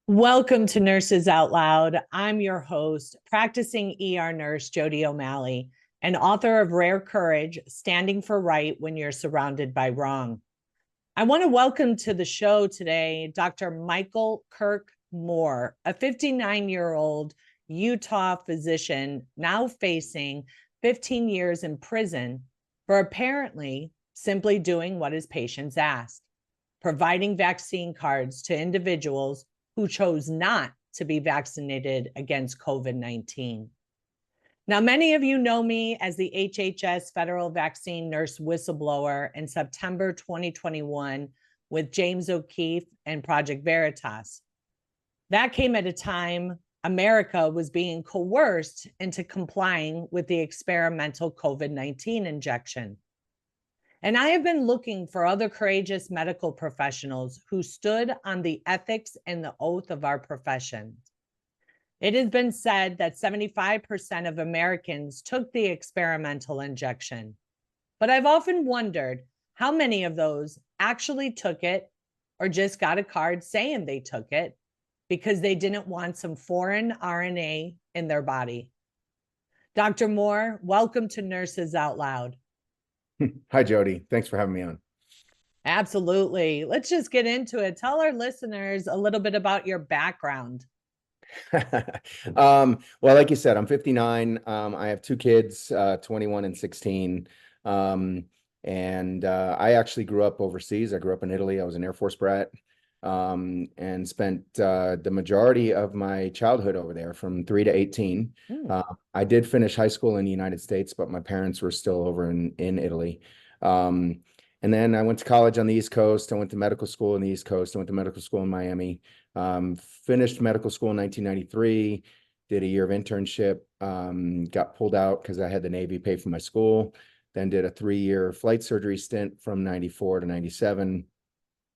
Welcome to Nurses Out Loud. I'm your host, practicing ER nurse Jody O'Malley, and author of Rare Courage, Standing for Right When You're Surrounded by Wrong. I want to welcome to the show today Dr. Michael Kirk Moore, a 59-year-old Utah physician now facing 15 years in prison for apparently simply doing what his patients asked, providing vaccine cards to individuals who chose not to be vaccinated against COVID-19. Now, many of you know me as the HHS federal vaccine nurse whistleblower in September 2021 with James O'Keefe and Project Veritas. That came at a time America was being coerced into complying with the experimental COVID-19 injection. And I have been looking for other courageous medical professionals who stood on the ethics and the oath of our profession. It has been said that 75% of Americans took the experimental injection, but I've often wondered how many of those actually took it or just got a card saying they took it because they didn't want some foreign RNA in their body. Dr. Moore, welcome to Nurses Out Loud. Hi, Jody. Thanks for having me on. Absolutely. Let's just get into it. Tell our listeners a little bit about your background. Well, like you said, I'm 59. I have two kids, 21 and 16. I actually grew up overseas. I grew up in Italy. I was an Air Force brat, and spent the majority of my childhood over there from 3 to 18. I did finish high school in the United States, but my parents were still over in Italy. And then I went to college on the East Coast. I went to medical school on the East Coast. I went to medical school in Miami. Finished medical school in 1993, did a year of internship, got pulled out because I had the Navy pay for my school, then did a 3-year flight surgery stint from 94 to 97,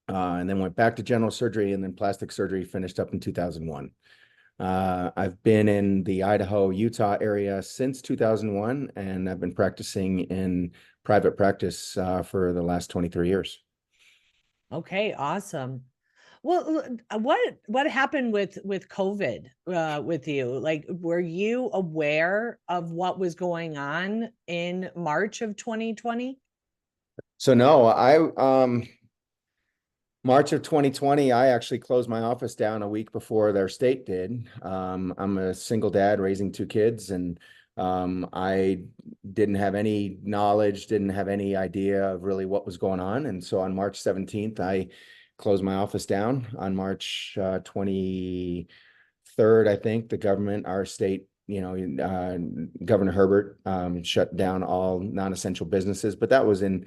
and then went back to general surgery and then plastic surgery, finished up in 2001. I've been in the Idaho, Utah area since 2001, and I've been practicing in private practice for the last 23 years. Okay, awesome. Well, what happened with COVID with you? Like, were you aware of what was going on in March of 2020? So no, March of 2020, I actually closed my office down a week before their state did. I'm a single dad raising two kids, and I didn't have any knowledge, didn't have any idea of really what was going on. And so on March 17th, I closed my office down. On March 23rd, I think, the government, our state, Governor Herbert shut down all non-essential businesses, but that was in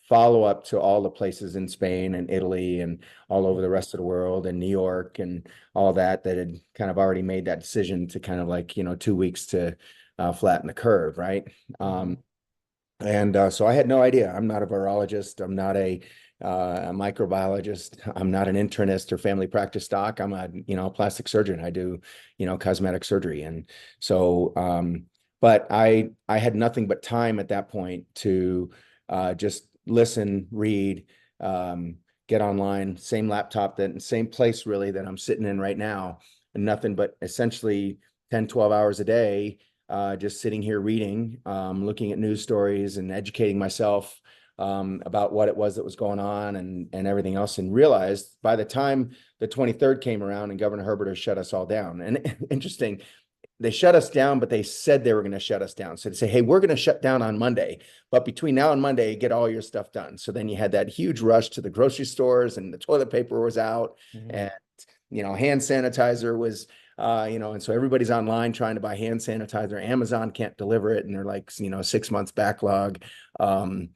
follow-up to all the places in Spain and Italy and all over the rest of the world and New York and all that had kind of already made that decision to kind of 2 weeks to flatten the curve, right? So I had no idea. I'm not a virologist. I'm not a microbiologist. I'm not an internist or family practice doc. I'm a plastic surgeon. I do, cosmetic surgery. And so, but I had nothing but time at that point to just listen, read, get online, same laptop, same place really that I'm sitting in right now, and nothing but essentially 10, 12 hours a day, just sitting here reading, looking at news stories and educating myself about what it was that was going on and everything else, and realized by the time the 23rd came around and Governor Herbert had shut us all down. And interesting, they shut us down, but they said they were going to shut us down. So they say, hey, we're going to shut down on Monday, but between now and Monday, get all your stuff done. So then you had that huge rush to the grocery stores, and the toilet paper was out, and, hand sanitizer was, and so everybody's online trying to buy hand sanitizer. Amazon can't deliver it, and they're like, 6 months backlog. And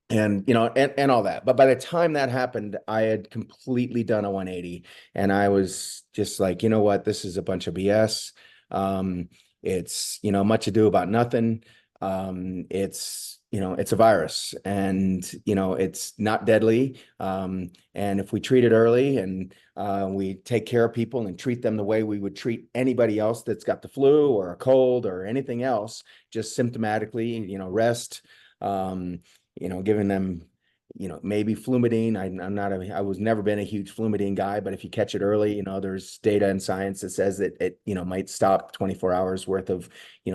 all that. But by the time that happened, I had completely done a 180, and I was just like, you know what, this is a bunch of BS. It's, much ado about nothing. It's a virus, and, it's not deadly. And if we treat it early and we take care of people and treat them the way we would treat anybody else that's got the flu or a cold or anything else, just symptomatically, rest, giving them, maybe Flumidine. I was never been a huge Flumidine guy, but if you catch it early, there's data and science that says that it, might stop 24 hours worth of,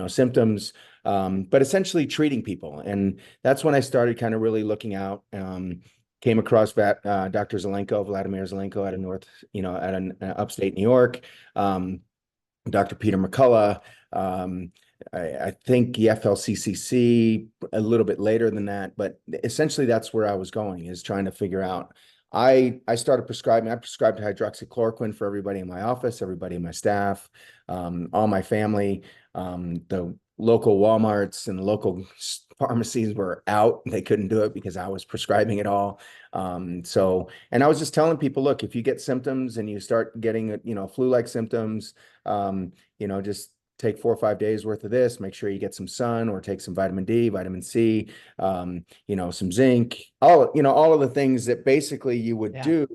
symptoms. But essentially treating people. And that's when I started kind of really looking out. Came across Dr. Zelenko, Vladimir Zelenko out of at an upstate New York. Dr. Peter McCullough. I think the FLCCC a little bit later than that, but essentially that's where I was going, is trying to figure out. I started prescribing. I prescribed hydroxychloroquine for everybody in my office, everybody in my staff, all my family. The local Walmarts and local pharmacies were out. They couldn't do it because I was prescribing it all. And I was just telling people, look, if you get symptoms and you start getting, flu-like symptoms, just take 4 or 5 days worth of this, make sure you get some sun or take some vitamin D, vitamin C, some zinc, all of the things that basically you would do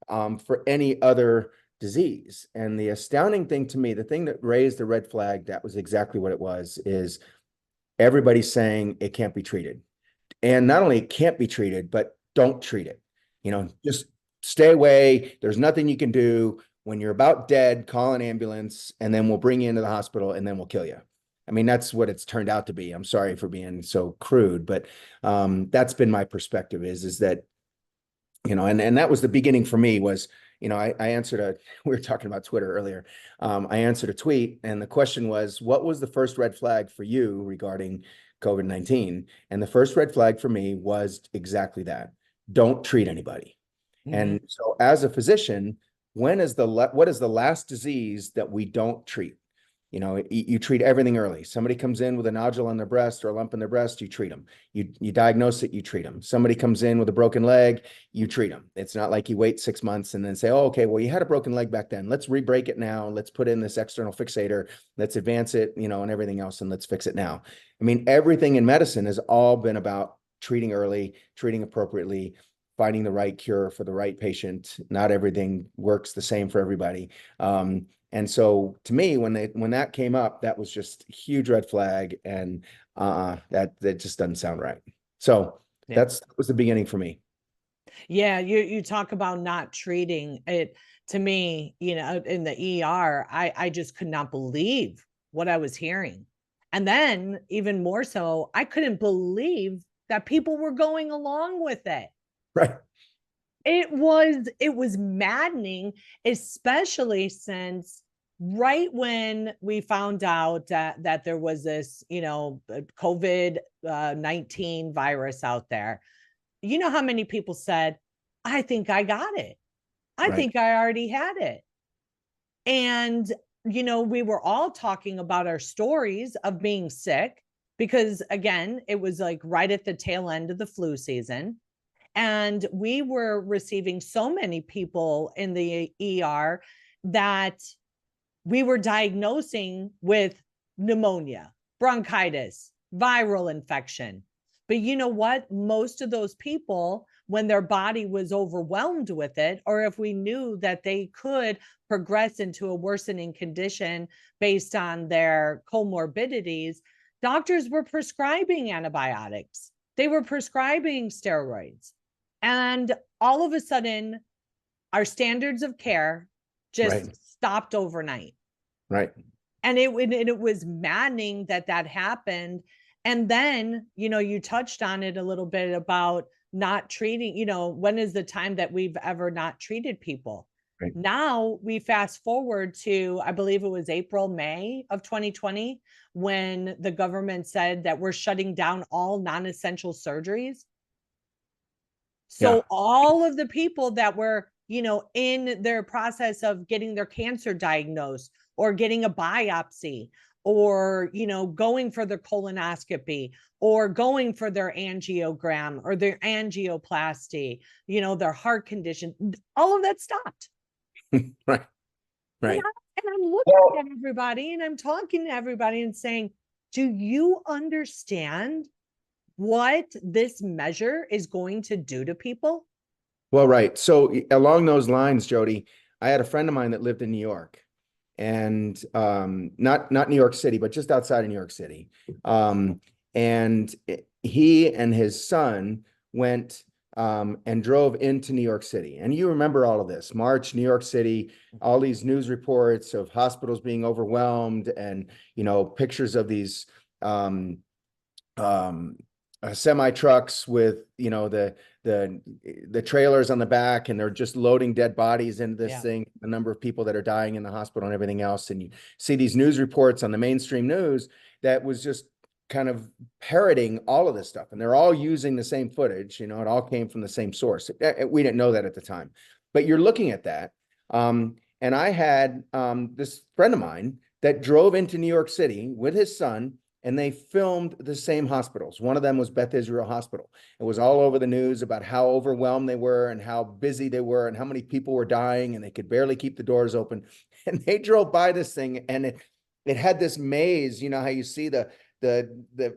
for any other disease. And the astounding thing to me, the thing that raised the red flag, that was exactly what it was, is everybody's saying it can't be treated. And not only it can't be treated, but don't treat it. Just stay away. There's nothing you can do. When you're about dead, call an ambulance, and then we'll bring you into the hospital, and then we'll kill you. I mean, that's what it's turned out to be. I'm sorry for being so crude, but that's been my perspective is that, and that was the beginning for me was, I answered we were talking about Twitter earlier. I answered a tweet, and the question was, what was the first red flag for you regarding COVID-19? And the first red flag for me was exactly that. Don't treat anybody. Mm-hmm. And so as a physician, what is the last disease that we don't treat? You treat everything early. Somebody comes in with a nodule on their breast or a lump in their breast, you treat them. You diagnose it, you treat them. Somebody comes in with a broken leg, you treat them. It's not like you wait 6 months and then say, oh, okay, well, you had a broken leg back then. Let's re-break it now. Let's put in this external fixator. Let's advance it, and everything else, and let's fix it now. I mean, everything in medicine has all been about treating early, treating appropriately, finding the right cure for the right patient. Not everything works the same for everybody. And so to me, when that came up, that was just a huge red flag, and that just doesn't sound right. So that was the beginning for me. Yeah, you talk about not treating it. To me, in the ER, I just could not believe what I was hearing. And then even more so, I couldn't believe that people were going along with it. Right. It was maddening, especially since right when we found out that there was this, COVID-19 virus out there. You know how many people said, I think I got it. I think I already had it. And, we were all talking about our stories of being sick because, again, it was like right at the tail end of the flu season. And we were receiving so many people in the ER that we were diagnosing with pneumonia, bronchitis, viral infection. But you know what? Most of those people, when their body was overwhelmed with it, or if we knew that they could progress into a worsening condition based on their comorbidities, doctors were prescribing antibiotics. They were prescribing steroids. And all of a sudden, our standards of care just stopped overnight. Right. And it was maddening that happened. And then, you touched on it a little bit about not treating, when is the time that we've ever not treated people? Right. Now we fast forward to, I believe it was April, May of 2020, when the government said that we're shutting down all non-essential surgeries. So all of the people that were, in their process of getting their cancer diagnosed or getting a biopsy or, going for their colonoscopy or going for their angiogram or their angioplasty, their heart condition, all of that stopped. Right. And I'm looking at everybody and I'm talking to everybody and saying, do you understand what this measure is going to do to people? Well, right. So along those lines, Jody, I had a friend of mine that lived in New York, and not New York City, but just outside of New York City. And he and his son went and drove into New York City. And you remember all of this, March, New York City, all these news reports of hospitals being overwhelmed and, pictures of these semi trucks with, the trailers on the back, and they're just loading dead bodies into this thing, the number of people that are dying in the hospital and everything else. And you see these news reports on the mainstream news that was just kind of parroting all of this stuff, and they're all using the same footage. It all came from the same source. We didn't know that at the time, but you're looking at that. And I had this friend of mine that drove into New York City with his son, and they filmed the same hospitals. One of them was Beth Israel Hospital. It was all over the news about how overwhelmed they were and how busy they were and how many people were dying, and they could barely keep the doors open. And they drove by this thing, and it had this maze. You know how you see the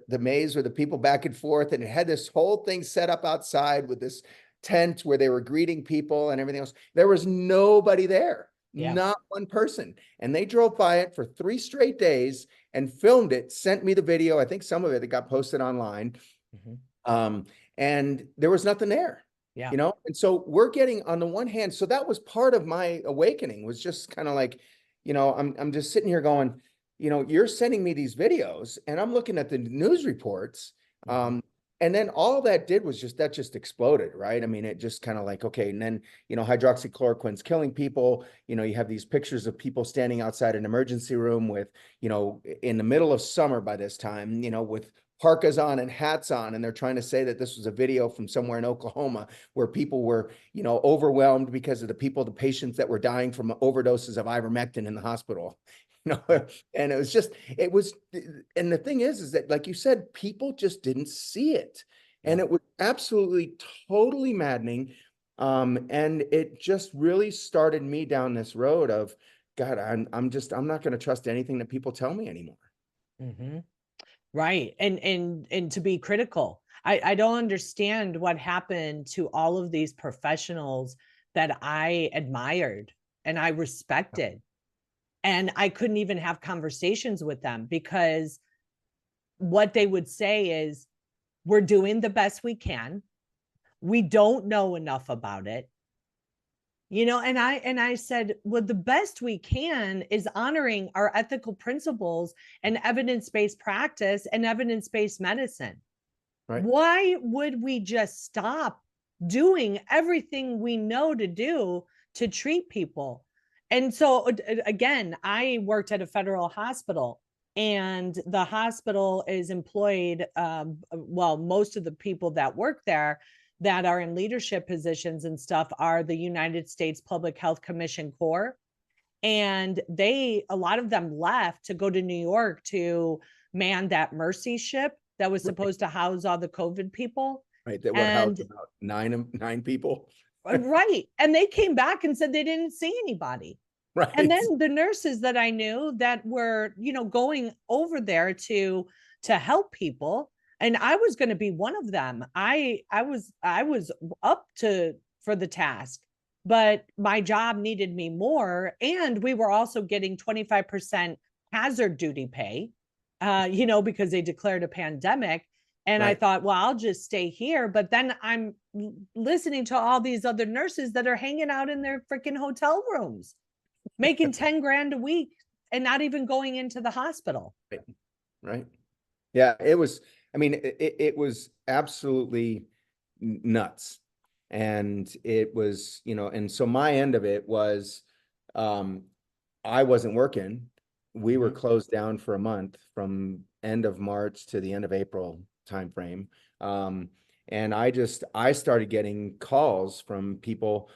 maze with the people back and forth, and it had this whole thing set up outside with this tent where they were greeting people and everything else. There was nobody there, not one person. And they drove by it for 3 straight days and filmed it, sent me the video. I think some of it got posted online. And there was nothing there. And so we're getting, on the one hand, so that was part of my awakening, was just kind of like, I'm just sitting here going, you're sending me these videos and I'm looking at the news reports. And then all that did was just exploded, right? I mean, it just kind of like, okay. And then, hydroxychloroquine's killing people. You have these pictures of people standing outside an emergency room with, in the middle of summer by this time, with parkas on and hats on. And they're trying to say that this was a video from somewhere in Oklahoma where people were, overwhelmed because of the patients that were dying from overdoses of ivermectin in the hospital. And and the thing is that, like you said, people just didn't see it. And it was absolutely, totally maddening. And it just really started me down this road of, God, I'm not going to trust anything that people tell me anymore. Right. And to be critical. I don't understand what happened to all of these professionals that I admired and I respected. And I couldn't even have conversations with them because what they would say is, we're doing the best we can. We don't know enough about it. And I said, well, the best we can is honoring our ethical principles and evidence-based practice and evidence-based medicine. Right. Why would we just stop doing everything we know to do to treat people? And so, again, I worked at a federal hospital, and the hospital is employed, most of the people that work there that are in leadership positions and stuff are the United States Public Health Commission Corps. And a lot of them left to go to New York to man that Mercy ship that was supposed to house all the COVID people. Right, that would house about nine people. Right. And they came back and said they didn't see anybody. Right. And then the nurses that I knew that were, going over there to help people, and I was going to be one of them. I was up for the task, but my job needed me more. And we were also getting 25% hazard duty pay, because they declared a pandemic. And I thought, well, I'll just stay here. But then I'm listening to all these other nurses that are hanging out in their freaking hotel rooms, making 10 grand a week and not even going into the hospital. Right. Yeah, it was, it was absolutely nuts. And it was, and so my end of it was, I wasn't working. We were closed down for a month from end of March to the end of April timeframe. And I started getting calls from people.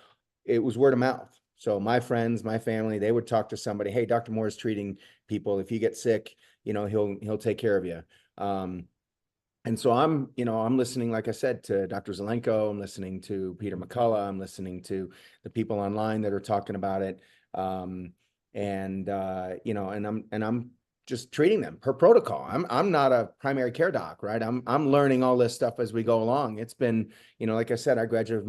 It was word of mouth. So my friends, my family, they would talk to somebody, hey, Dr. Moore is treating people. If you get sick, he'll take care of you. And so I'm listening, like I said, to Dr. Zelenko, I'm listening to Peter McCullough, I'm listening to the people online that are talking about it. And I'm just treating them per protocol. I'm not a primary care doc, right? I'm learning all this stuff as we go along. It's been, like I said, I graduated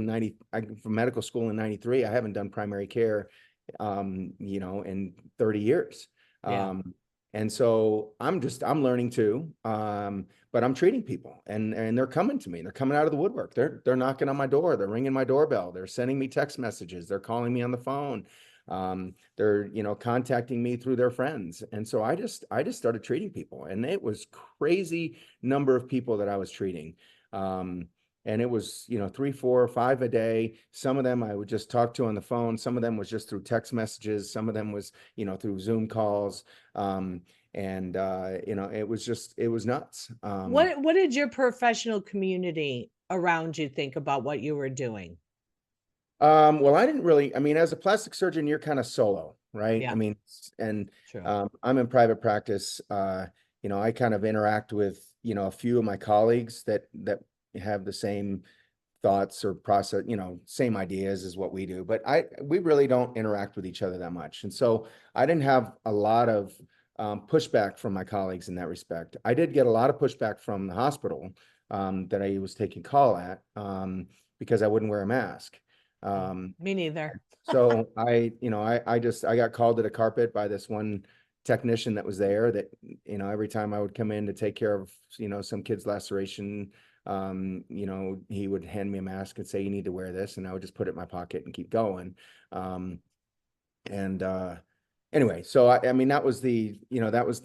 from medical school in 93. I haven't done primary care, in 30 years. Yeah. And so I'm learning too. But I'm treating people, and they're coming to me. They're coming out of the woodwork. They're knocking on my door. They're ringing my doorbell. They're sending me text messages. They're calling me on the phone. They're, contacting me through their friends. And so I just started treating people, and it was crazy number of people that I was treating. And it was, 3, 4, 5 a day. Some of them I would just talk to on the phone. Some of them was just through text messages. Some of them was, through Zoom calls. And it was nuts. What did your professional community around you think about what you were doing? Well, I didn't really, I mean, as a plastic surgeon, you're kind of solo, right? Yeah, I mean, and true. I'm in private practice. I kind of interact with, a few of my colleagues that have the same thoughts or process, same ideas as what we do, but we really don't interact with each other that much. And so I didn't have a lot of pushback from my colleagues in that respect. I did get a lot of pushback from the hospital that I was taking call at because I wouldn't wear a mask. Me neither. So I got called to the carpet by this one technician that was there that, every time I would come in to take care of, some kid's laceration, he would hand me a mask and say, you need to wear this. And I would just put it in my pocket and keep going. And anyway, so I mean, that was the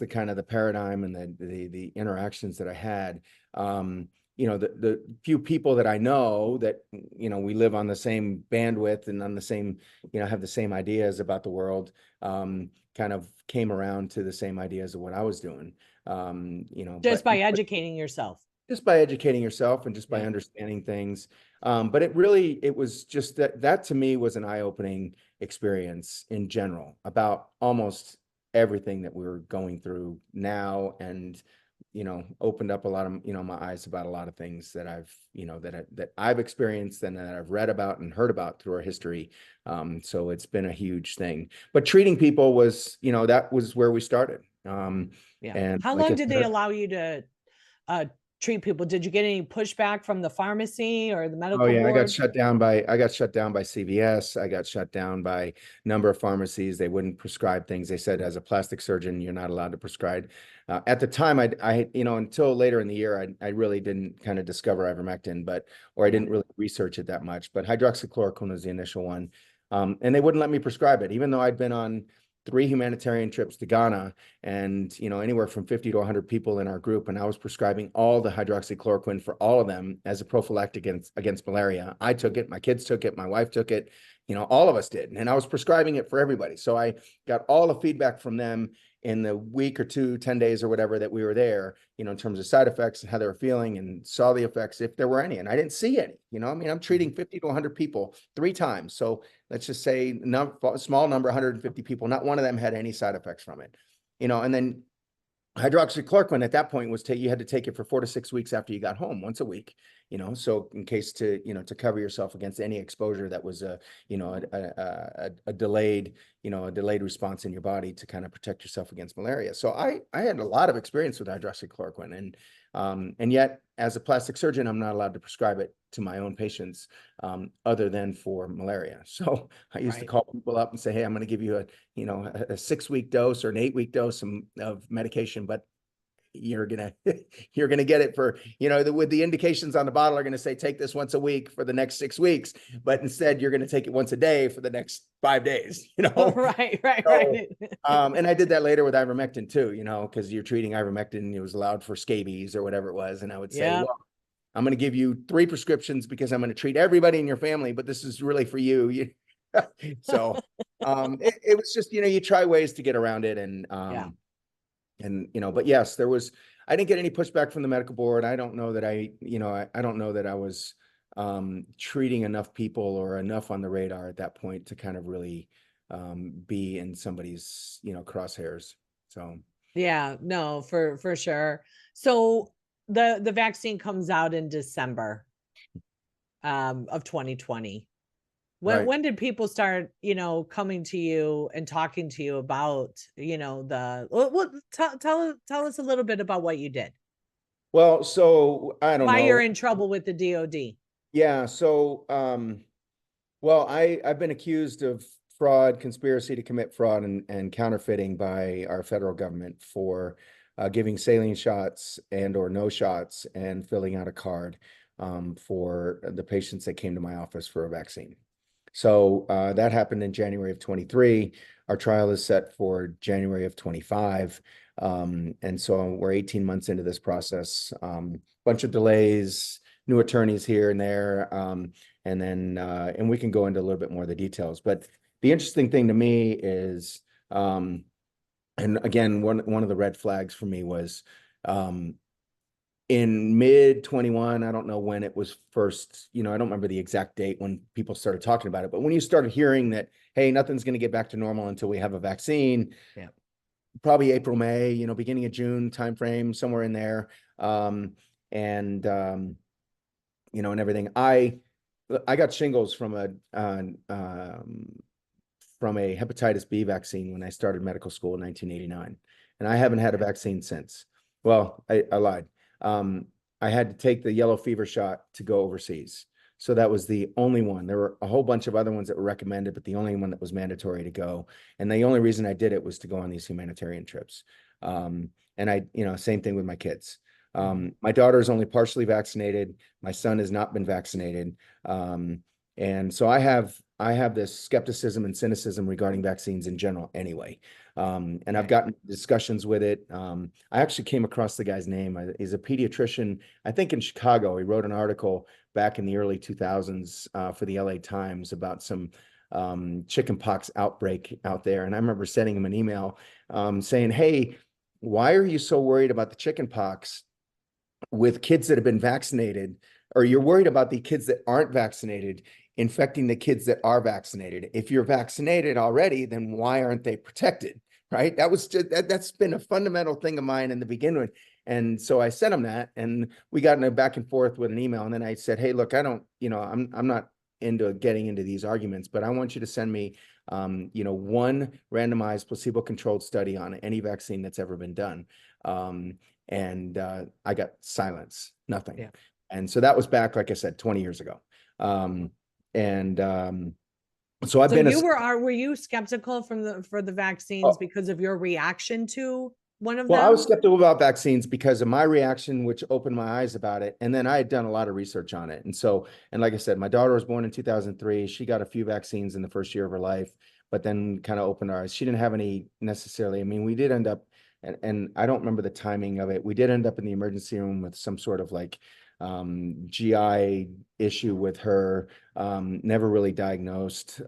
kind of the paradigm and the interactions that I had. The few people that I know that, we live on the same bandwidth and on the same, have the same ideas about the world, kind of came around to the same ideas of what I was doing. Just by educating yourself. Just by educating yourself and just by understanding things. But it was just that to me was an eye-opening experience in general about almost everything that we're going through now, and opened up a lot of my eyes about a lot of things that I've experienced and that I've read about and heard about through our history. So it's been a huge thing. But treating people was, that was where we started. And how long did they allow you to treat people? Did you get any pushback from the pharmacy or the medical board? I got shut down by CVS. I got shut down by a number of pharmacies. They wouldn't prescribe things. They said, as a plastic surgeon, you're not allowed to prescribe. At the time, I until later in the year, I really didn't kind of discover ivermectin, or I didn't really research it that much. But hydroxychloroquine was the initial one. And they wouldn't let me prescribe it, even though I'd been on 3 humanitarian trips to Ghana and, anywhere from 50 to 100 people in our group. And I was prescribing all the hydroxychloroquine for all of them as a prophylactic against malaria. I took it, my kids took it, my wife took it, all of us did. And I was prescribing it for everybody. So I got all the feedback from them in the week or 2, 10 days or whatever that we were there, in terms of side effects and how they were feeling, and saw the effects if there were any. And I didn't see any, I mean, I'm treating 50 to 100 people 3 times. So let's just say small number, 150 people, not one of them had any side effects from it, and then hydroxychloroquine at that point was you had to take it for 4 to 6 weeks after you got home, once a week, so in case to cover yourself against any exposure that was a delayed, a delayed response in your body to kind of protect yourself against malaria. So I had a lot of experience with hydroxychloroquine, and yet as a plastic surgeon, I'm not allowed to prescribe it to my own patients, other than for malaria. So I used to call people up and say, hey, I'm going to give you a 6-week dose or an 8-week dose of medication, but you're gonna get it for, with the indications on the bottle are going to say, take this once a week for the next 6 weeks, but instead you're going to take it once a day for the next 5 days, Right. And I did that later with ivermectin too, because you're treating ivermectin, it was allowed for scabies or whatever it was. And I would say, well, I'm going to give you 3 prescriptions because I'm going to treat everybody in your family, but this is really for you. So it was just, you try ways to get around it. But yes, I didn't get any pushback from the medical board. I don't know that I don't know that I was treating enough people or enough on the radar at that point to kind of really be in somebody's, crosshairs. So yeah, no, for sure. So the vaccine comes out in December of 2020. When did people start, coming to you and talking to you about, tell us a little bit about what you did. Well, so I don't know. Why you're in trouble with the DOD. Yeah. So, well, I've been accused of fraud, conspiracy to commit fraud and counterfeiting by our federal government for giving saline shots and or no shots and filling out a card for the patients that came to my office for a vaccine. So that happened in January of 23. Our trial is set for January of 25. And so we're 18 months into this process. Bunch of delays, new attorneys here and there. And then and we can go into a little bit more of the details. But the interesting thing to me is, and again, one of the red flags for me was in mid 21, I don't know when it was first, I don't remember the exact date when people started talking about it, but when you started hearing that, hey, nothing's going to get back to normal until we have a vaccine, Yeah. probably April, May, beginning of June timeframe, somewhere in there. And everything. I got shingles from a hepatitis B vaccine when I started medical school in 1989, and I haven't had a vaccine since. Well, I lied. I had to take the yellow fever shot to go overseas. So that was the only one. There were a whole bunch of other ones that were recommended, but the only one that was mandatory to go. And the only reason I did it was to go on these humanitarian trips. And same thing with my kids. My daughter is only partially vaccinated. My son has not been vaccinated. And so I have this skepticism and cynicism regarding vaccines in general anyway. And I've gotten discussions with it. I actually came across the guy's name. He's a pediatrician, I think in Chicago. He wrote an article back in the early 2000s for the LA Times about some chickenpox outbreak out there. And I remember sending him an email saying, hey, why are you so worried about the chickenpox with kids that have been vaccinated, or you're worried about the kids that aren't vaccinated infecting the kids that are vaccinated? If you're vaccinated already, then why aren't they protected? Right? That's been a fundamental thing of mine in the beginning. And so I sent him that, and we got in a back and forth with an email. And then I said, hey, look, I'm not into getting into these arguments, but I want you to send me, one randomized placebo-controlled study on any vaccine that's ever been done. And I got silence, nothing. Yeah. And so that was back, like I said, 20 years ago. So I've been were you skeptical for the vaccines because of your reaction to one of them? I was skeptical about vaccines because of my reaction, which opened my eyes about it. And then I had done a lot of research on it. And like I said, my daughter was born in 2003. She got a few vaccines in the first year of her life, but then kind of opened our eyes. She didn't have any necessarily. I mean, we did end up, and I don't remember the timing of it. We did end up in the emergency room with some sort of like GI issue with her, never really diagnosed.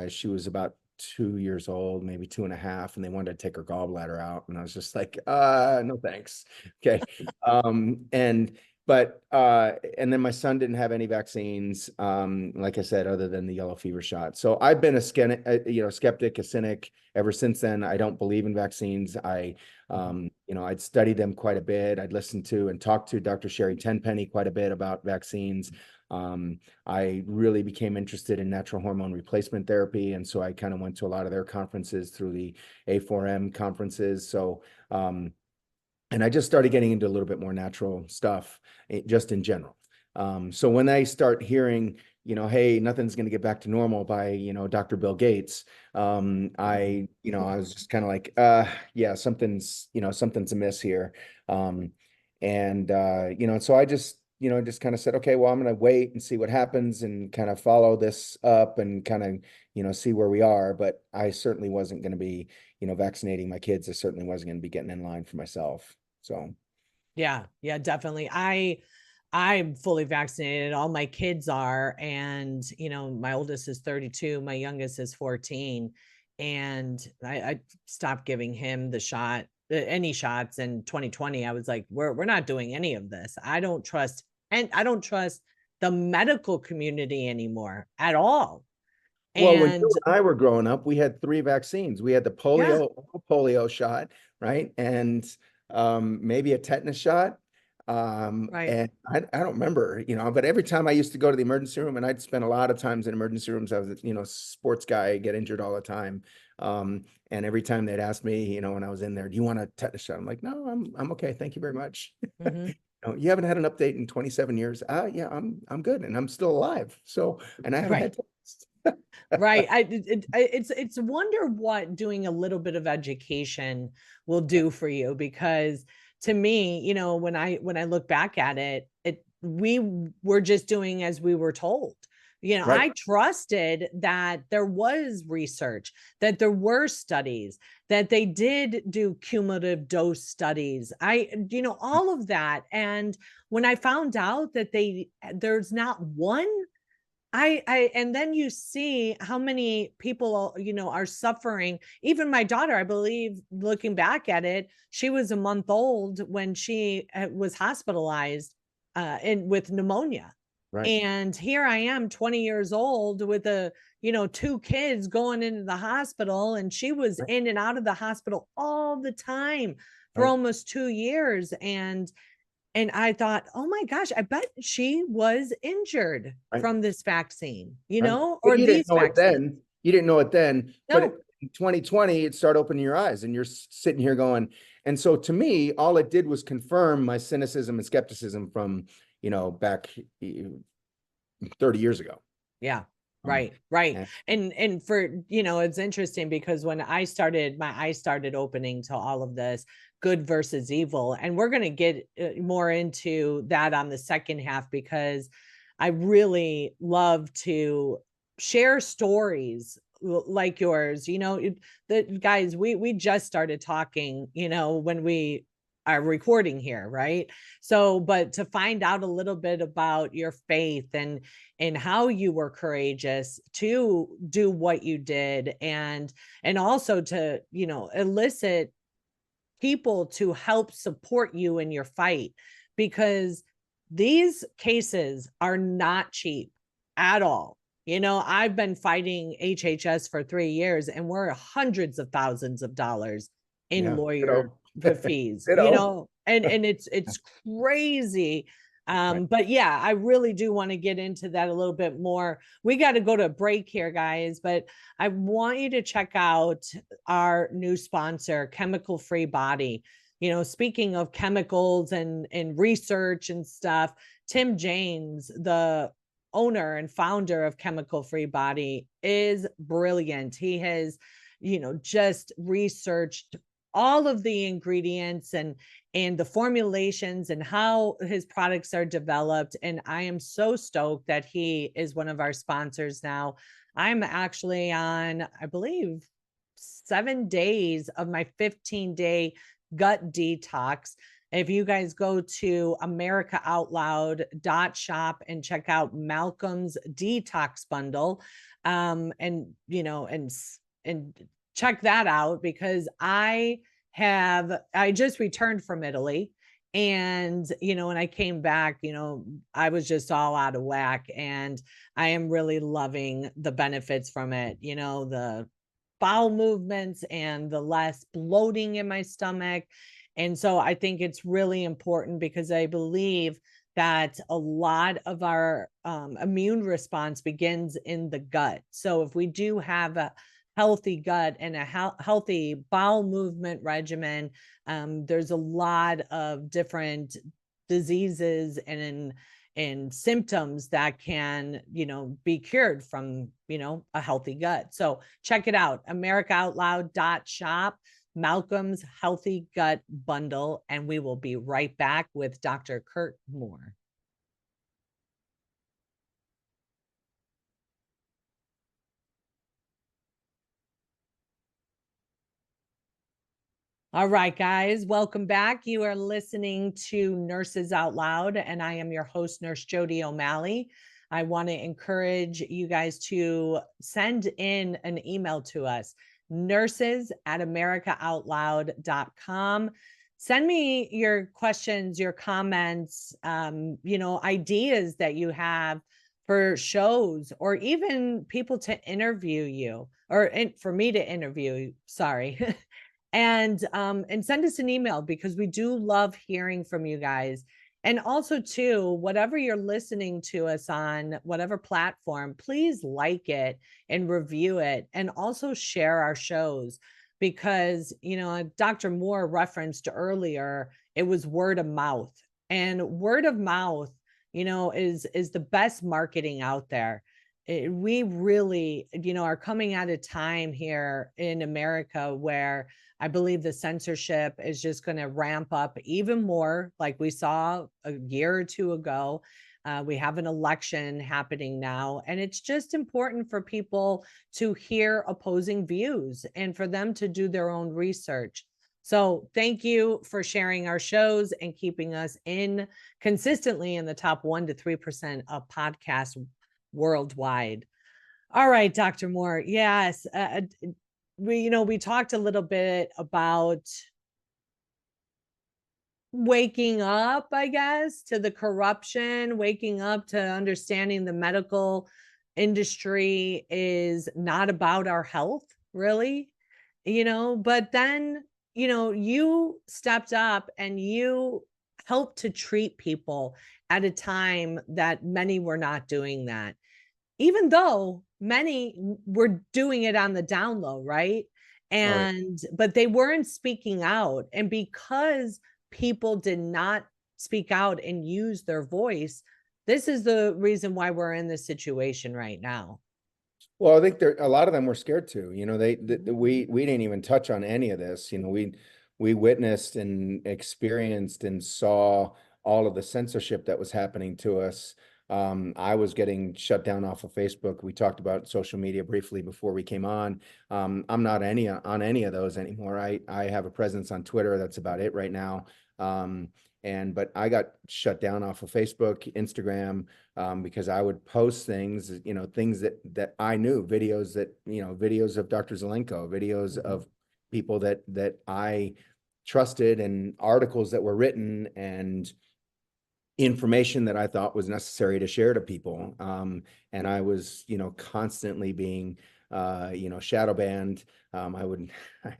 She was about 2 years old, maybe 2.5, and they wanted to take her gallbladder out. And I was just like, no, thanks. Okay. And then my son didn't have any vaccines, like I said, other than the yellow fever shot. So I've been a skeptic, a cynic ever since then. I don't believe in vaccines. I'd studied them quite a bit. I'd listened to and talked to Dr. Sherry Tenpenny quite a bit about vaccines. I really became interested in natural hormone replacement therapy. And so I kind of went to a lot of their conferences through the A4M conferences. So, and I just started getting into a little bit more natural stuff just in general. So when I start hearing, hey, nothing's going to get back to normal by, Dr. Bill Gates, I was just kind of like, yeah, something's amiss here. So I just kind of said, okay, well, I'm going to wait and see what happens and kind of follow this up and kind of, see where we are. But I certainly wasn't going to be, vaccinating my kids. I certainly wasn't going to be getting in line for myself. So. Yeah, definitely. I'm fully vaccinated. All my kids are. And, my oldest is 32. My youngest is 14. And I stopped giving him the shot, any shots in 2020. I was like, we're not doing any of this. I don't trust the medical community anymore at all. Well, when you and I were growing up, we had 3 vaccines. We had the polio shot, right? And maybe a tetanus shot. Right. And I don't remember, but every time I used to go to the emergency room, and I'd spend a lot of times in emergency rooms. I was, sports guy, get injured all the time. And every time they'd ask me, when I was in there, do you want a tetanus shot? I'm like, no, I'm okay. Thank you very much. You haven't had an update in 27 years. Yeah, I'm good. And I'm still alive. So, and I haven't had tetanus. Right. It's wonder what doing a little bit of education will do for you, because to me, when I look back at it, we were just doing as we were told. Right. I trusted that there was research, that there were studies, that they did do cumulative dose studies. All of that. And when I found out that there's not one, and then you see how many people, are suffering. Even my daughter, I believe, looking back at it, she was a month old when she was hospitalized with pneumonia. Right. And here I am, 20 years old, with two kids going into the hospital, and she was Right. in and out of the hospital all the time for Right. almost 2 years. And I thought, oh my gosh, I bet she was injured Right. from this vaccine, Right. But or you didn't these know it vaccines. then. You didn't know it then. But No, in 2020, it started opening your eyes, and you're sitting here going. And so to me, all it did was confirm my cynicism and skepticism from, back 30 years ago. yeah, Um, right. and And for, it's interesting because when my eyes started opening to all of this good versus evil, and we're going to get more into that on the second half, because I really love to share stories like yours. The guys, we just started talking, when we are recording here, right? So, but to find out a little bit about your faith and how you were courageous to do what you did, and also to, elicit people to help support you in your fight, because these cases are not cheap at all. I've been fighting HHS for 3 years, and we're hundreds of thousands of dollars in yeah, lawyer fees, ditto. and it's crazy. Right. But yeah, I really do want to get into that a little bit more. We got to go to a break here, guys, but I want you to check out our new sponsor, Chemical Free Body. Speaking of chemicals and research and stuff, Tim James, the owner and founder of Chemical Free Body, is brilliant. He has, just researched all of the ingredients and the formulations and how his products are developed. And I am so stoked that he is one of our sponsors now. I'm actually on, I believe, 7 days of my 15-day gut detox. If you guys go to americaoutloud.shop and check out Malcolm's detox bundle, and check that out, because I just returned from Italy, and when I came back, I was just all out of whack, and I am really loving the benefits from it. The bowel movements and the less bloating in my stomach. And so I think it's really important, because I believe that a lot of our immune response begins in the gut. So if we do have a healthy gut and a healthy bowel movement regimen, there's a lot of different diseases and symptoms that can, be cured from, a healthy gut. So check it out, americaoutloud.shop, Malcolm's Healthy Gut Bundle, and we will be right back with Dr. Kirk Moore. All right, guys, welcome back. You are listening to Nurses Out Loud, and I am your host, Nurse Jody O'Malley. I want to encourage you guys to send in an email to us, nurses@americaoutloud.com. Send me your questions, your comments, ideas that you have for shows, or even people to interview you, or for me to interview you. Sorry. And send us an email, because we do love hearing from you guys. And also too, whatever you're listening to us on, whatever platform, please like it and review it, and also share our shows, because Dr. Moore referenced earlier, it was word of mouth, and word of mouth, is the best marketing out there. we really, are coming at a time here in America where I believe the censorship is just going to ramp up even more, like we saw a year or two ago. We have an election happening now, and it's just important for people to hear opposing views and for them to do their own research. So thank you for sharing our shows and keeping us in consistently in the top 1 to 3% of podcasts worldwide. All right, Dr. Moore. Yes. We talked a little bit about waking up, I guess, to the corruption, waking up to understanding the medical industry is not about our health, really, but then, you stepped up and you helped to treat people at a time that many were not doing that, even though many were doing it on the down low, right? Oh, yeah. But they weren't speaking out. And because people did not speak out and use their voice, this is the reason why we're in this situation right now. Well, I think there a lot of them were scared to. We didn't even touch on any of this. We witnessed and experienced and saw all of the censorship that was happening to us. I was getting shut down off of Facebook. We talked about social media briefly before we came on. I'm not on any of those anymore. I have a presence on Twitter. That's about it right now. But I got shut down off of Facebook, Instagram, because I would post things, things that I knew, videos of Dr. Zelenko, videos of people that I trusted, and articles that were written, and information that I thought was necessary to share to people. And I was, constantly being, shadow banned. I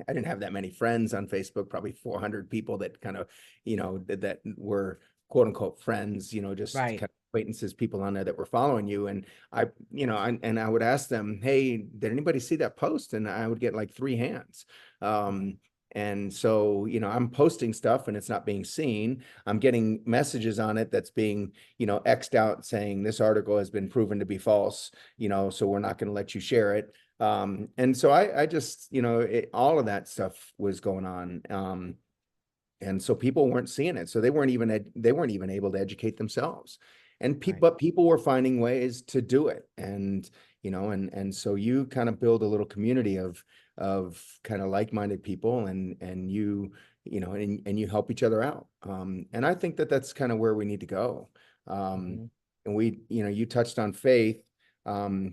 didn't have that many friends on Facebook, probably 400 people that kind of, that were quote unquote friends, just Right. kind of acquaintances, people on there that were following you. And I would ask them, hey, did anybody see that post? And I would get like 3 hands. And so, I'm posting stuff and it's not being seen. I'm getting messages on it that's being, X'd out saying this article has been proven to be false, so we're not going to let you share it. And so I just, all of that stuff was going on. And so people weren't seeing it. So they weren't even able to educate themselves. But people were finding ways to do it. And, and so you kind of build a little community of kind of like-minded people, and you help each other out. And I think that that's kind of where we need to go. And you touched on faith. Prior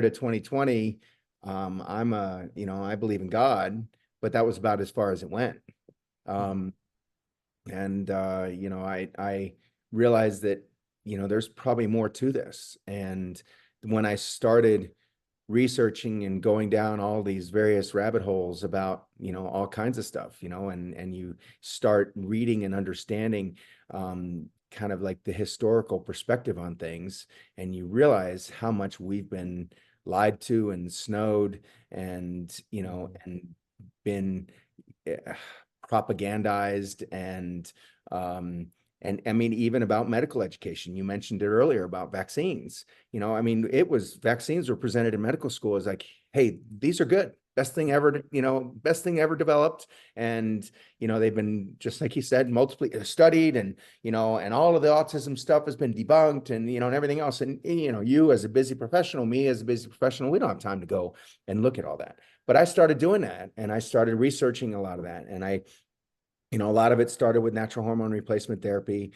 to 2020, I believe in God, but that was about as far as it went. I realized that, there's probably more to this. And when I started researching and going down all these various rabbit holes about, all kinds of stuff, and you start reading and understanding, kind of like the historical perspective on things, and you realize how much we've been lied to and snowed, and, and been propagandized, and I mean, even about medical education. You mentioned it earlier about vaccines. Vaccines were presented in medical school as like, hey, these are good. Best thing ever developed. And, they've been, just like you said, multiply studied, and, and all of the autism stuff has been debunked, and, and everything else. And, you as a busy professional, me as a busy professional, we don't have time to go and look at all that. But I started doing that, and I started researching a lot of that. And a lot of it started with natural hormone replacement therapy.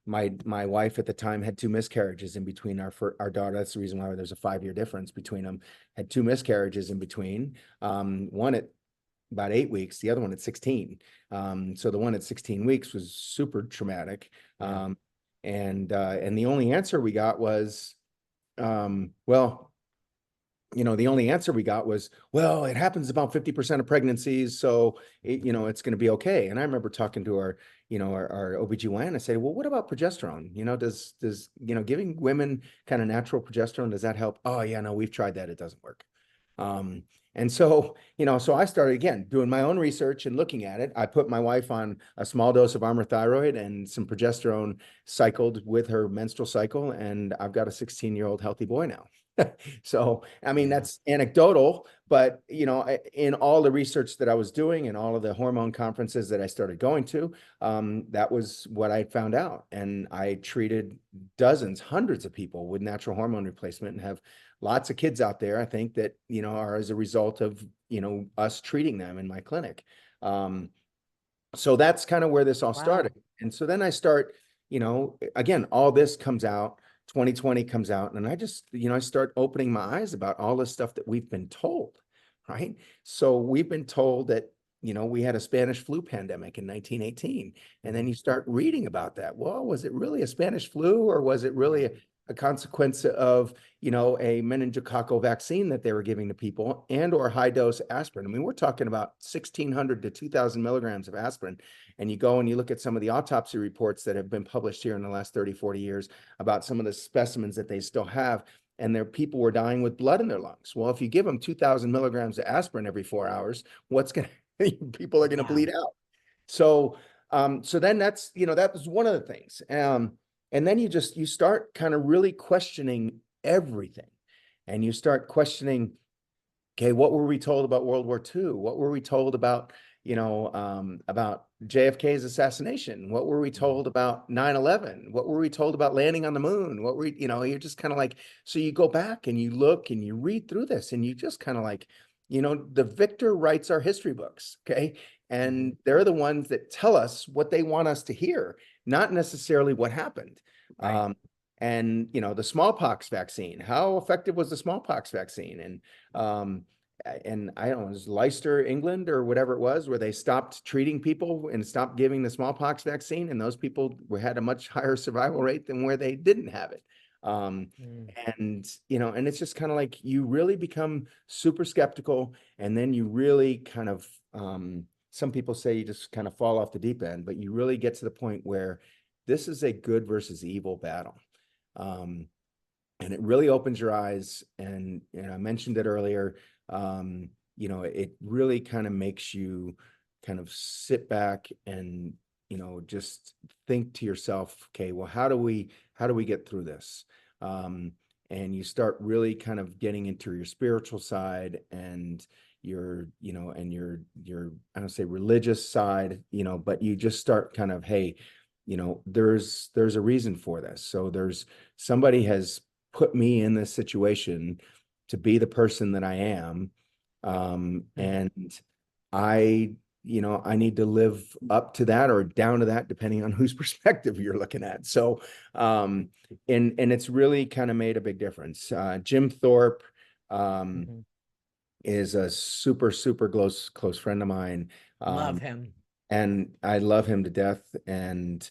My wife at the time had 2 miscarriages in between our daughter. That's the reason why there's a 5-year difference between them. Had 2 miscarriages in between. One at about 8 weeks, the other one at 16. So the one at 16 weeks was super traumatic. And the only answer we got was, well, it happens about 50% of pregnancies, so it's going to be okay. And I remember talking to our OBGYN. I said, well, what about progesterone? Does giving women kind of natural progesterone, does that help? Oh yeah, no, we've tried that. It doesn't work. And so, so I started again doing my own research and looking at it. I put my wife on a small dose of Armour thyroid and some progesterone cycled with her menstrual cycle, and I've got a 16-year-old healthy boy now. So, I mean, Yeah. that's anecdotal, but in all the research that I was doing and all of the hormone conferences that I started going to, that was what I found out. And I treated dozens, hundreds of people with natural hormone replacement and have lots of kids out there, I think, that, are as a result of, us treating them in my clinic. So that's kind of where this all started. Wow. And so then I start, again, all this comes out, 2020 comes out, and I just, I start opening my eyes about all this stuff that we've been told, right? So we've been told that, we had a Spanish flu pandemic in 1918. And then you start reading about that. Well, was it really a Spanish flu, or was it really a consequence of, a meningococcal vaccine that they were giving to people, and or high dose aspirin? I mean, we're talking about 1,600 to 2,000 milligrams of aspirin. And you go and you look at some of the autopsy reports that have been published here in the last 30, 40 years about some of the specimens that they still have, and their people were dying with blood in their lungs. Well, if you give them 2,000 milligrams of aspirin every 4 hours, what's going to people are going to Yeah. bleed out. So, so then that's, that was one of the things. And then you start kind of really questioning everything, and you start questioning, okay, what were we told about World War II? What were we told about, about JFK's assassination? What were we told about 9/11? What were we told about landing on the moon? What were, you're just kind of like, so you go back and you look and you read through this, and you just kind of like, the victor writes our history books, okay? And they're the ones that tell us what they want us to hear, not necessarily what happened. Right. And, the smallpox vaccine, how effective was the smallpox vaccine? And I don't know, it was Leicester, England, or whatever it was, where they stopped treating people and stopped giving the smallpox vaccine. And those people had a much higher survival rate than where they didn't have it. Mm. And, and it's just kind of like, you really become super skeptical. And then you really kind of, some people say you just kind of fall off the deep end, but you really get to the point where this is a good versus evil battle. And it really opens your eyes. And I mentioned it earlier, it really kind of makes you kind of sit back and, just think to yourself, okay, well, how do we get through this? And you start really kind of getting into your spiritual side and your, and your, I don't say religious side, but you just start kind of, hey, there's a reason for this. So somebody has put me in this situation to be the person that I am. And I need to live up to that or down to that, depending on whose perspective you're looking at. So, and it's really kind of made a big difference. Jim Thorpe, is a super, super close friend of mine. Love him. And I love him to death. And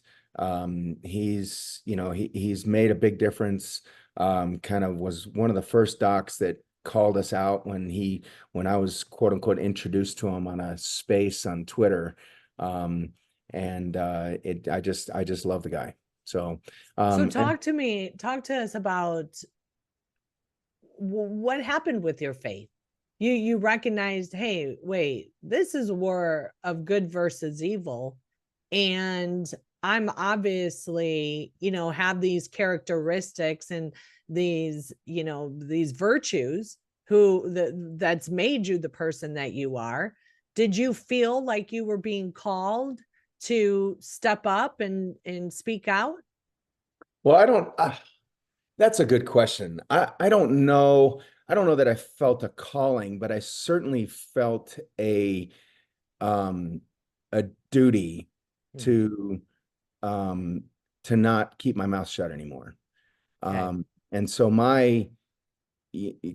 he's made a big difference. Kind of was one of the first docs that called us out when I was quote unquote introduced to him on a space on Twitter. And I just love the guy. So So and talk to us about what happened with your faith. You recognized, hey, wait, this is a war of good versus evil, and I'm obviously, have these characteristics and these virtues that's made you the person that you are. Did you feel like you were being called to step up and speak out? well, I don't that's a good question. I don't know. I don't know that I felt a calling, but I certainly felt um a duty Hmm. to um to not keep my mouth shut anymore. Okay. And so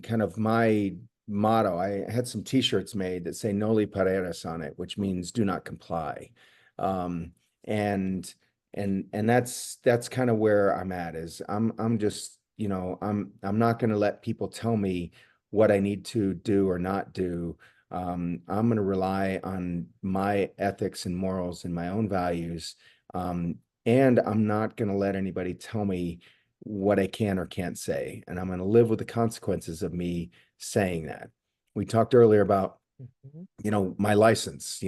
kind of my motto, I had some t-shirts made that say "Noli pareres" on it, which means do not comply. Um, and that's kind of where I'm at, is I'm just, I'm not going to let people tell me what I need to do or not do. I'm going to rely on my ethics and morals and my own values. And I'm not going to let anybody tell me what I can or can't say. And I'm going to live with the consequences of me saying that. We talked earlier about, Mhm. my license.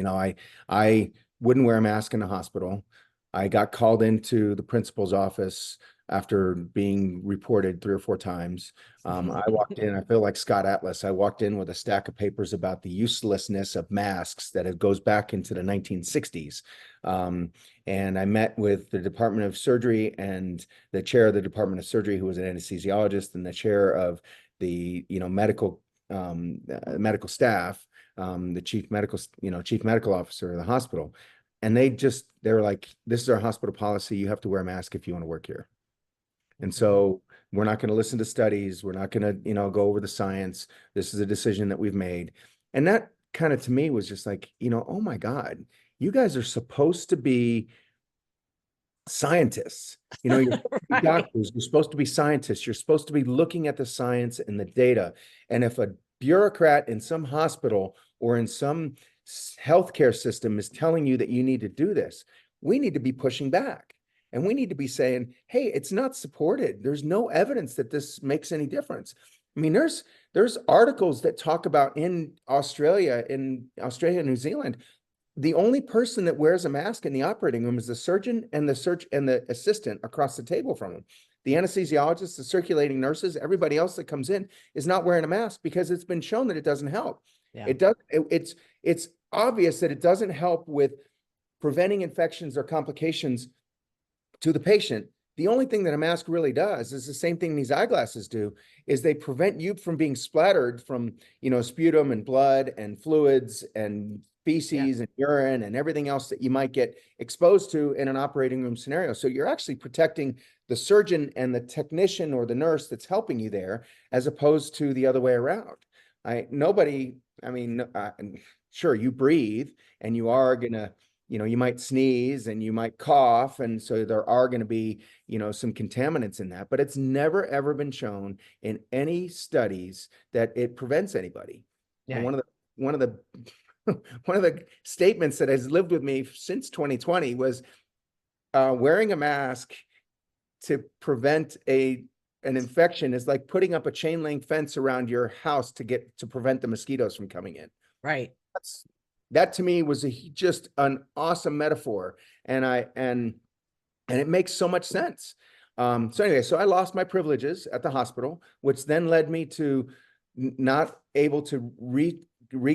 I wouldn't wear a mask in the hospital. I got called into the principal's office after being reported 3 or 4 times. I walked in, I feel like Scott Atlas. I walked in with a stack of papers about the uselessness of masks that it goes back into the 1960s. And I met with the Department of Surgery and the chair of the Department of Surgery, who was an anesthesiologist, and the chair of the, medical staff, the chief medical officer of the hospital. And they were like, this is our hospital policy. You have to wear a mask if you want to work here. And so we're not going to listen to studies. We're not going to, go over the science. This is a decision that we've made. And that kind of to me was just like, oh my God, you guys are supposed to be scientists. You're Right. doctors, you're supposed to be scientists. You're supposed to be looking at the science and the data. And if a bureaucrat in some hospital or in some healthcare system is telling you that you need to do this, we need to be pushing back. And we need to be saying, hey, it's not supported. There's no evidence that this makes any difference. I mean, there's articles that talk about in Australia, New Zealand, the only person that wears a mask in the operating room is the surgeon and the assistant across the table from him. The anesthesiologists, the circulating nurses, everybody else that comes in is not wearing a mask because it's been shown that it doesn't help. Yeah. It's obvious that it doesn't help with preventing infections or complications to the patient. The only thing that a mask really does is the same thing these eyeglasses do, is they prevent you from being splattered from, sputum and blood and fluids and feces and urine and everything else that you might get exposed to in an operating room scenario. So you're actually protecting the surgeon and the technician or the nurse that's helping you there, as opposed to the other way around. Sure, you breathe and you are gonna, you might sneeze and you might cough. And so there are going to be, some contaminants in that, but it's never, ever been shown in any studies that it prevents anybody. Yeah. And one of the statements that has lived with me since 2020 was wearing a mask to prevent an infection is like putting up a chain link fence around your house to prevent the mosquitoes from coming in. Right. That to me was just an awesome metaphor. And it makes so much sense. So anyway, so I lost my privileges at the hospital, which then led me to not able to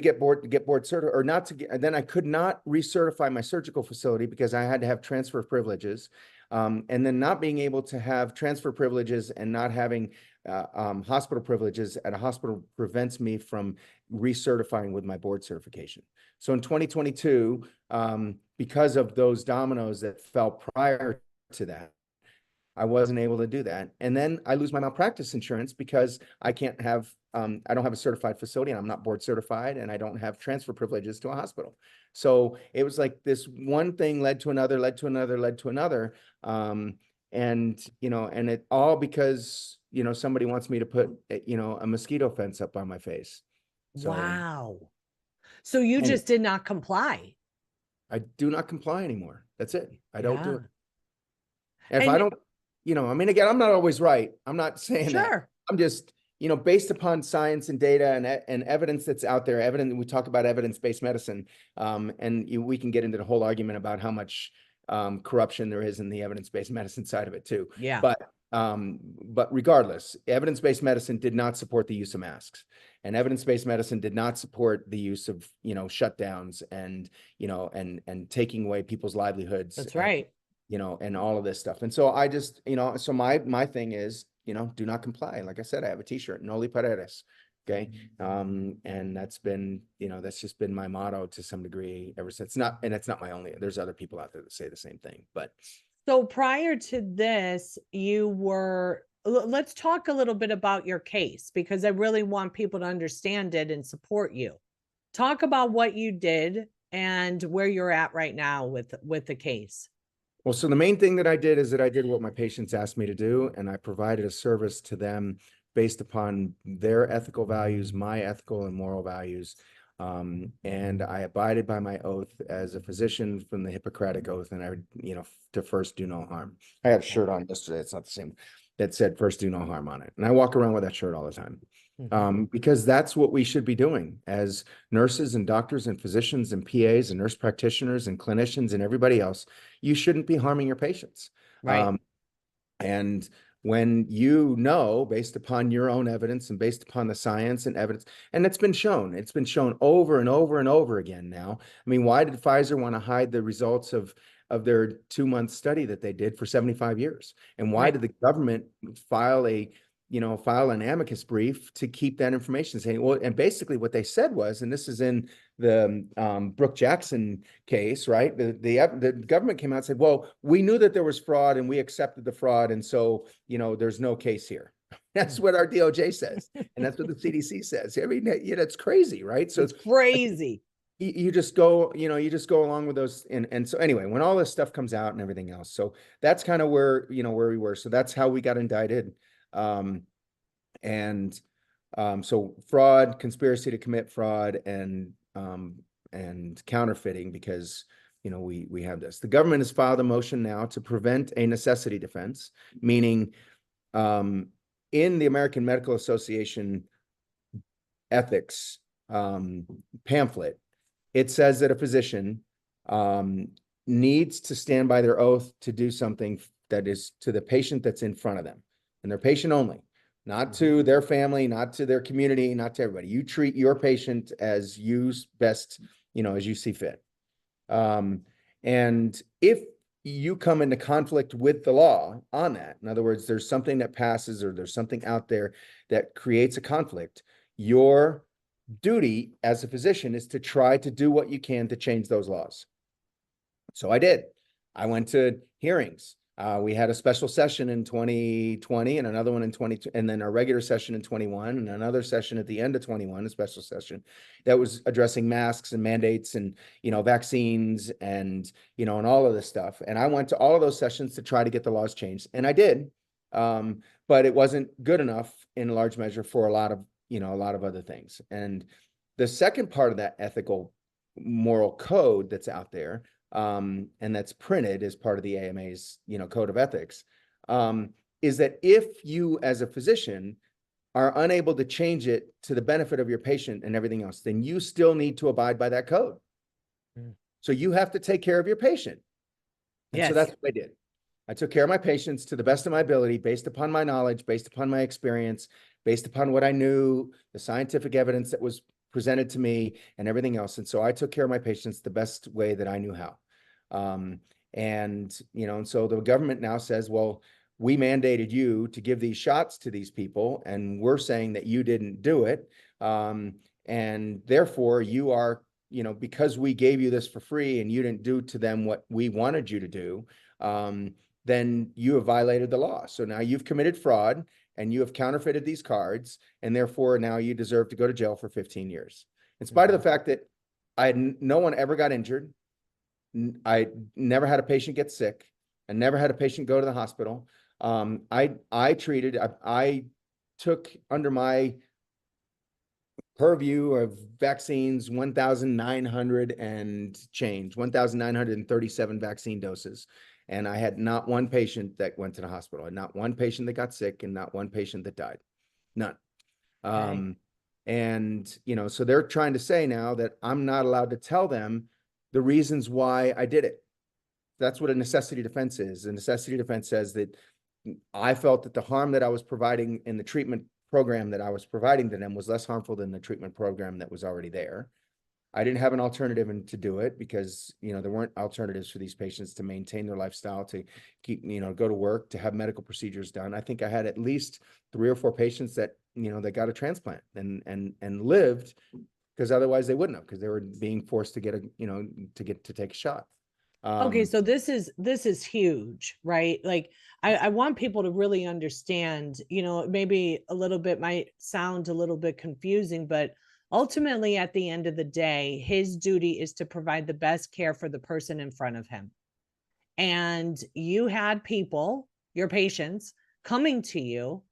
get board certified, or not to get, and then I could not recertify my surgical facility because I had to have transfer privileges. And then not being able to have transfer privileges and not having hospital privileges at a hospital prevents me from recertifying with my board certification. So in 2022, because of those dominoes that fell prior to that, I wasn't able to do that. And then I lose my malpractice insurance because I can't have, I don't have a certified facility and I'm not board certified and I don't have transfer privileges to a hospital. So it was like this one thing led to another, led to another, led to another. And it all because, somebody wants me to put, a mosquito fence up on my face. So, wow. So you just did not comply. I do not comply anymore. That's it. I don't do it. And if And I don't, again, I'm not always right. I'm not saying that. sure. I'm just, based upon science and data and evidence that's out there, we talk about evidence-based medicine, we can get into the whole argument about how much corruption there is in the evidence-based medicine side of it too. Yeah. But regardless, evidence-based medicine did not support the use of masks, and evidence-based medicine did not support the use of, shutdowns and, and taking away people's livelihoods. That's right. And all of this stuff. And so I just, so my thing is, do not comply. Like I said, I have a t-shirt, Noli Paredes. Okay. And that's been, that's just been my motto to some degree ever since. And it's not my only, there's other people out there that say the same thing, but. So prior to this, let's talk a little bit about your case, because I really want people to understand it and support you. Talk about what you did and where you're at right now with the case. Well, so the main thing that I did is that I did what my patients asked me to do, and I provided a service to them based upon their ethical values, my ethical and moral values. And I abided by my oath as a physician from the Hippocratic Oath, and I, to first do no harm. I had a shirt on yesterday. It's not the same. that said first do no harm on it. And I walk around with that shirt all the time. Mhm. Because that's what we should be doing as nurses and doctors and physicians and PAs and nurse practitioners and clinicians and everybody else. You shouldn't be harming your patients. Right. And when you know, based upon your own evidence and based upon the science and evidence, and it's been shown over and over and over again now. I mean, why did Pfizer want to hide the results of their 2-month study that they did for 75 years? And why Right. did the government file an amicus brief to keep that information, saying, well, and basically what they said was, and this is in the Brooke Jackson case, right? The government came out and said, well, we knew that there was fraud and we accepted the fraud. And so, there's no case here. That's what our DOJ says. And that's what the CDC says. I mean, it's crazy, right? So It's crazy. you just go, you just go along with those. And so anyway, when all this stuff comes out and everything else, so that's kind of where we were. So that's how we got indicted. So fraud, conspiracy to commit fraud, and counterfeiting, because we have this. The government has filed a motion now to prevent a necessity defense, meaning in the American Medical Association ethics pamphlet, it says that a physician needs to stand by their oath to do something that is to the patient that's in front of them, and their patient only, not to their family, not to their community, not to everybody. You treat your patient as you best, as you see fit. And if you come into conflict with the law on that, in other words, there's something that passes or there's something out there that creates a conflict, your duty as a physician is to try to do what you can to change those laws. So I did. I went to hearings. We had a special session in 2020 and another one in 2022, and then a regular session in 21 and another session at the end of 21, a special session that was addressing masks and mandates and, vaccines and, and all of this stuff. And I went to all of those sessions to try to get the laws changed. And I did. But it wasn't good enough in large measure for a lot of other things. And the second part of that ethical moral code that's out there, and that's printed as part of the AMA's, code of ethics, is that if you as a physician are unable to change it to the benefit of your patient and everything else, then you still need to abide by that code. So you have to take care of your patient. And so that's what I did. I took care of my patients to the best of my ability, based upon my knowledge, based upon my experience, based upon what I knew, the scientific evidence that was presented to me and everything else. And so I took care of my patients the best way that I knew how. And so the government now says, well, we mandated you to give these shots to these people, and we're saying that you didn't do it. And therefore you are, because we gave you this for free and you didn't do to them what we wanted you to do, then you have violated the law. So now you've committed fraud and you have counterfeited these cards, and therefore now you deserve to go to jail for 15 years. In spite of the fact that no one ever got injured. I never had a patient get sick. I never had a patient go to the hospital. I took under my purview of vaccines 1,900 and change, 1,937 vaccine doses. And I had not one patient that went to the hospital, and not one patient that got sick, and not one patient that died. None. Okay. And, so they're trying to say now that I'm not allowed to tell them the reasons why I did it. That's what a necessity defense is. A necessity defense says that I felt that the harm that I was providing in the treatment program that I was providing to them was less harmful than the treatment program that was already there. I didn't have an alternative to do it because, there weren't alternatives for these patients to maintain their lifestyle, to keep, go to work, to have medical procedures done. I think I had at least 3 or 4 patients that, that got a transplant and lived, because otherwise they wouldn't have, because they were being forced to get to take a shot. Okay, so this is huge, right? Like I want people to really understand, maybe a little bit might sound a little bit confusing, but ultimately at the end of the day, his duty is to provide the best care for the person in front of him. And you had people, your patients, coming to you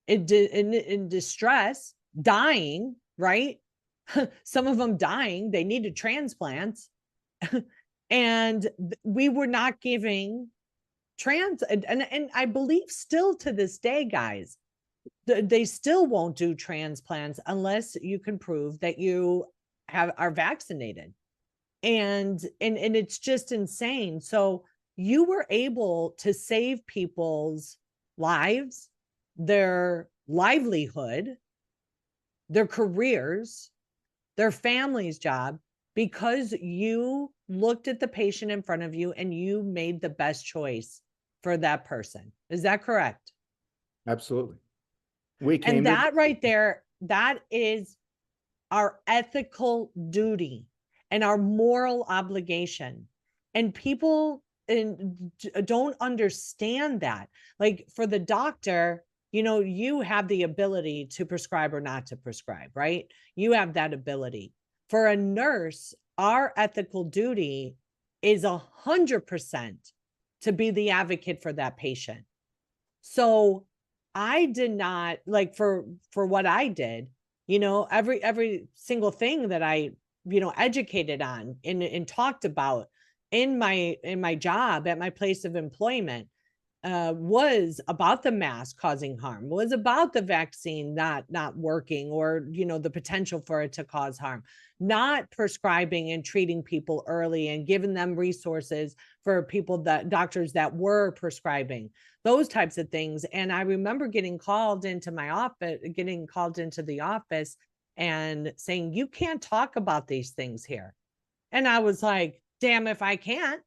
in distress, dying, right? Some of them dying, they needed transplants. And we were not giving and I believe still to this day, guys, they still won't do transplants unless you can prove that you are vaccinated. And it's just insane. So you were able to save people's lives, their livelihood, their careers, their family's job, because you looked at the patient in front of you and you made the best choice for that person. Is that correct? Absolutely. We came And to that right there, that is our ethical duty and our moral obligation. And people don't understand that. Like for the doctor, you know, you have the ability to prescribe or not to prescribe, right? You have that ability. For a nurse, our ethical duty is 100% to be the advocate for that patient. So I did not, like, for what I did, you know, every single thing that I, you know, educated on and talked about in my job at my place of employment, was about the mask causing harm, was about the vaccine not working, or, you know, the potential for it to cause harm, not prescribing and treating people early and giving them resources for people, that doctors that were prescribing those types of things. And I remember getting called into the office and saying, you can't talk about these things here. And I was like, damn if I can't.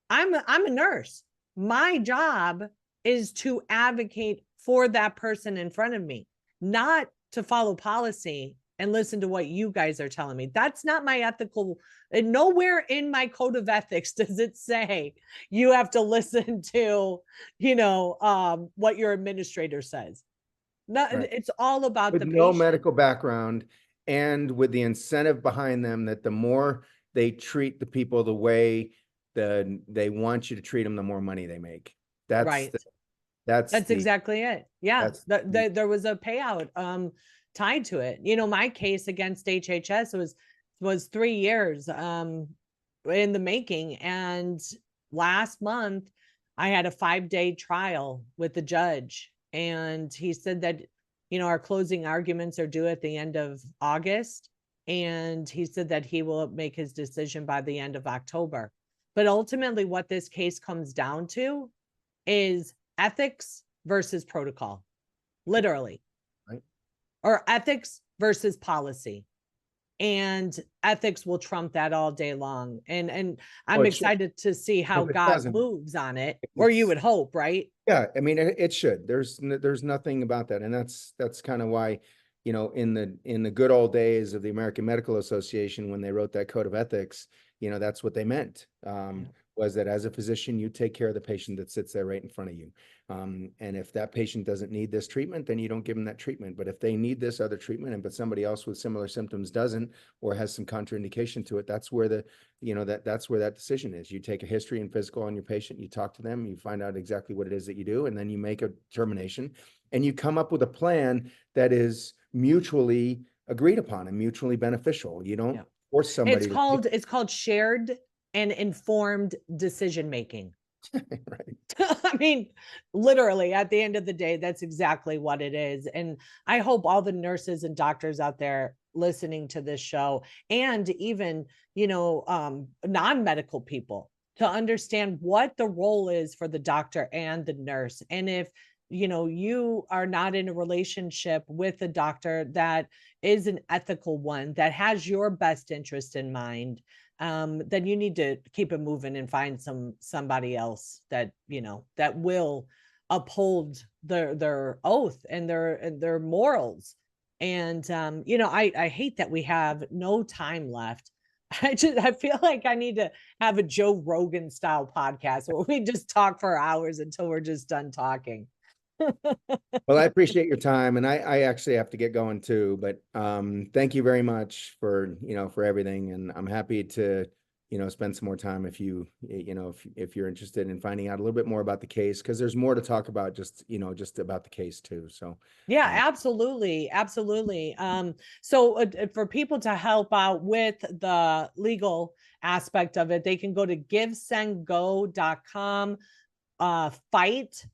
I'm a nurse. My job is to advocate for that person in front of me, not to follow policy and listen to what you guys are telling me. That's not my ethical. And nowhere in my code of ethics does it say you have to listen to, you know, what your administrator says. No, Right. it's all about With the no patient. medical background, and with the incentive behind them that the more they treat the people the way they want you to treat them, the more money they make. Right. That's That's exactly it. Yeah. that's There was a payout tied to it. You know, my case against HHS was 3 years in the making. And last month I had a 5-day trial with the judge. And he said that, you know, our closing arguments are due at the end of August. And he said that he will make his decision by the end of October. But ultimately, what this case comes down to is ethics versus protocol, literally, right. or ethics versus policy. And ethics will trump that all day long. And I'm excited to see how If it God doesn't, moves on it, or you would hope, right? yeah, I mean, it should. There's nothing about that, and that's kind of why, you know, in the good old days of the American Medical Association, when they wrote that code of ethics, you know, that's what they meant. Was that as a physician, you take care of the patient that sits there right in front of you. And if that patient doesn't need this treatment, then you don't give them that treatment. But if they need this other treatment, but somebody else with similar symptoms doesn't, or has some contraindication to it, that's where that's where that decision is. You take a history and physical on your patient, you talk to them, you find out exactly what it is that you do, and then you make a determination, and you come up with a plan that is mutually agreed upon and mutually beneficial. You don't force somebody it's called shared and informed decision making. right. I mean, literally, at the end of the day, that's exactly what it is. And I hope all the nurses and doctors out there listening to this show, and even, you know, non-medical people, to understand what the role is for the doctor and the nurse. And if, you know, you are not in a relationship with a doctor that is an ethical one, that has your best interest in mind, then you need to keep it moving and find somebody else that, you know, that will uphold their oath and their morals. And you know, I hate that we have no time left. I feel like I need to have a Joe Rogan style podcast where we just talk for hours until we're just done talking. Well, I appreciate your time, and I actually have to get going too, but thank you very much for, you know, for everything. And I'm happy to, you know, spend some more time if you know, if you're interested in finding out a little bit more about the case, because there's more to talk about, just, you know, just about the case too. So yeah, absolutely. Absolutely. So for people to help out with the legal aspect of it, they can go to givesendgo.com fight,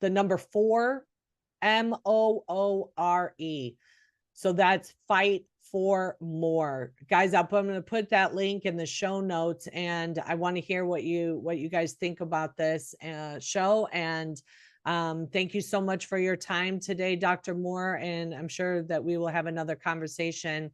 the number 4, MOORE. So that's fight for more. Guys, I'm going to put that link in the show notes, and I want to hear what you guys think about this show. And thank you so much for your time today, Dr. Moore. And I'm sure that we will have another conversation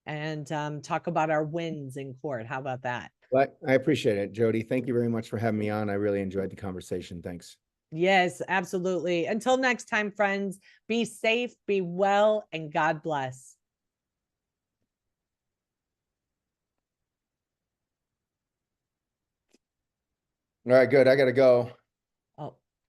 and talk about our wins in court. How about that? Well, I appreciate it, Jody. Thank you very much for having me on. I really enjoyed the conversation. Thanks. Yes, absolutely. Until next time, friends, be safe, be well, and God bless. All right, good. I got to go.